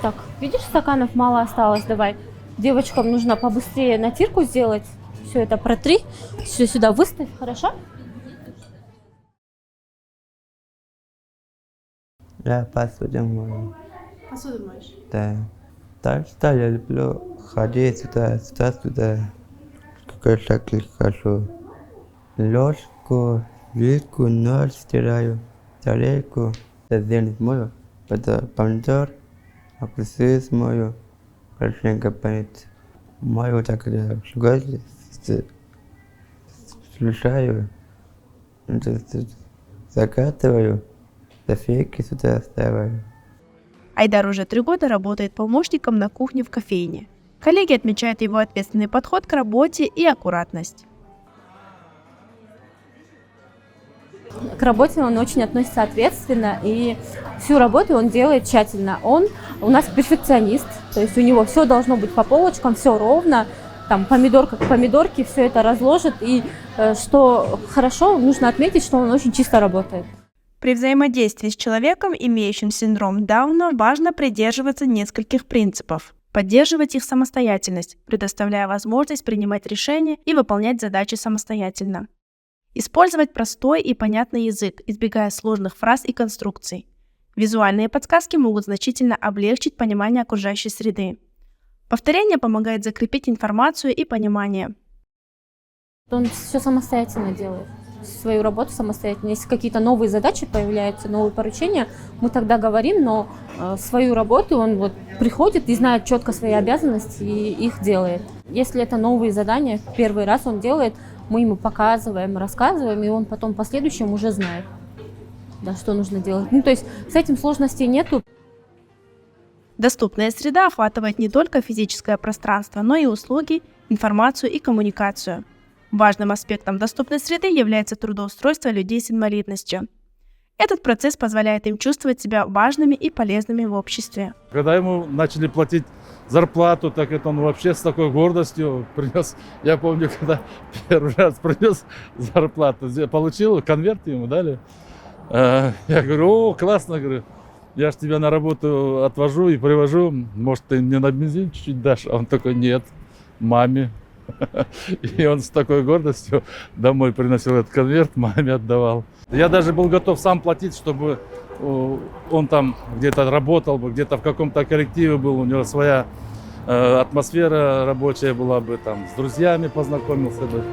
Так, видишь, стаканов мало осталось, давай. Девочкам нужно побыстрее натирку сделать. Все это протри, все сюда выставь, хорошо? Я посуду мою. Посуду моешь? Да. Так что я люблю ходить сюда. Какой шаг хожу. Ложку, вилку, нож стираю, тарелку, зелень мою, потом помидор, огурцы мою, хорошенько помыть. Мою так включаю, закатываю, кофейки сюда ставлю. Айдар уже 3 года работает помощником на кухне в кофейне. Коллеги отмечают его ответственный подход к работе и аккуратность. К работе он очень относится ответственно, и всю работу он делает тщательно. Он у нас перфекционист, то есть у него все должно быть по полочкам, все ровно, там помидорка к помидорке, все это разложит. И что хорошо, нужно отметить, что он очень чисто работает. При взаимодействии с человеком, имеющим синдром Дауна, важно придерживаться нескольких принципов. Поддерживать их самостоятельность, предоставляя возможность принимать решения и выполнять задачи самостоятельно. Использовать простой и понятный язык, избегая сложных фраз и конструкций. Визуальные подсказки могут значительно облегчить понимание окружающей среды. Повторение помогает закрепить информацию и понимание. Он все самостоятельно делает, свою работу самостоятельно. Если какие-то новые задачи появляются, новые поручения, мы тогда говорим, но свою работу он вот приходит и знает четко свои обязанности и их делает. Если это новые задания, первый раз он делает, мы ему показываем, рассказываем, и он потом в последующем уже знает, да, что нужно делать. Ну, то есть с этим сложностей нету. Доступная среда охватывает не только физическое пространство, но и услуги, информацию и коммуникацию. Важным аспектом доступной среды является трудоустройство людей с инвалидностью. Этот процесс позволяет им чувствовать себя важными и полезными в обществе. Когда ему начали платить зарплату, так это он вообще с такой гордостью принес. Я помню, когда первый раз принес зарплату, получил, конверт ему дали. Я говорю, о, классно, говорю, я ж тебя на работу отвожу и привожу, может, ты мне на бензин чуть-чуть дашь? А он такой, нет, маме. И он с такой гордостью домой приносил этот конверт, маме отдавал. Я даже был готов сам платить, чтобы он там где-то работал бы, где-то в каком-то коллективе был, у него своя атмосфера рабочая была бы, там с друзьями познакомился бы.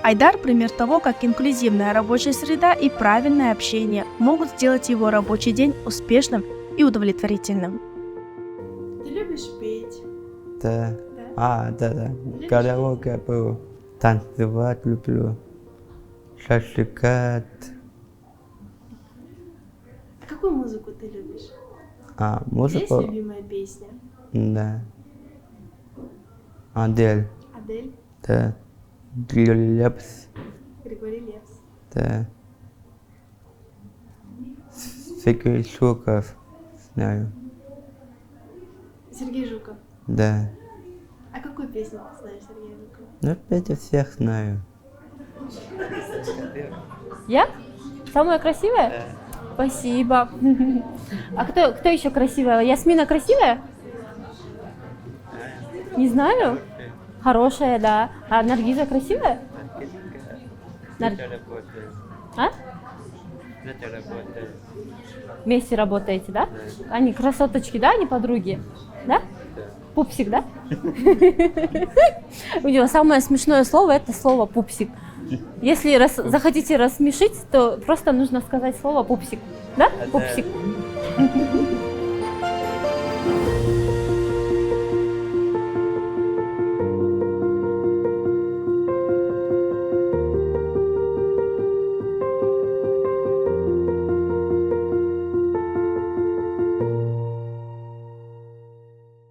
Айдар – пример того, как инклюзивная рабочая среда и правильное общение могут сделать его рабочий день успешным и удовлетворительным. Ты любишь петь? Да. Да. Караоке был. Танцевать люблю. Шашлыкать. А какую музыку ты любишь? Музыку? Есть любимая песня? Да. Адель. Адель? Да. Григорий Лепс. Григорий Лепс. Да. Сергей Жуков. Знаю. Сергей Жуков. Да. А какую песню ты знаешь Сергея Жукова? Ну, это всех знаю. Я? Самая красивая? Да. Спасибо. А кто еще красивая? Ясмина красивая? Не знаю. Хорошая, да. А Наргиза красивая? А? Вместе работаете, да? Они красоточки, да? Они подруги? Да? Пупсик, да? У него самое смешное слово – это слово «пупсик». Если захотите рассмешить, то просто нужно сказать слово «пупсик». Да? Пупсик.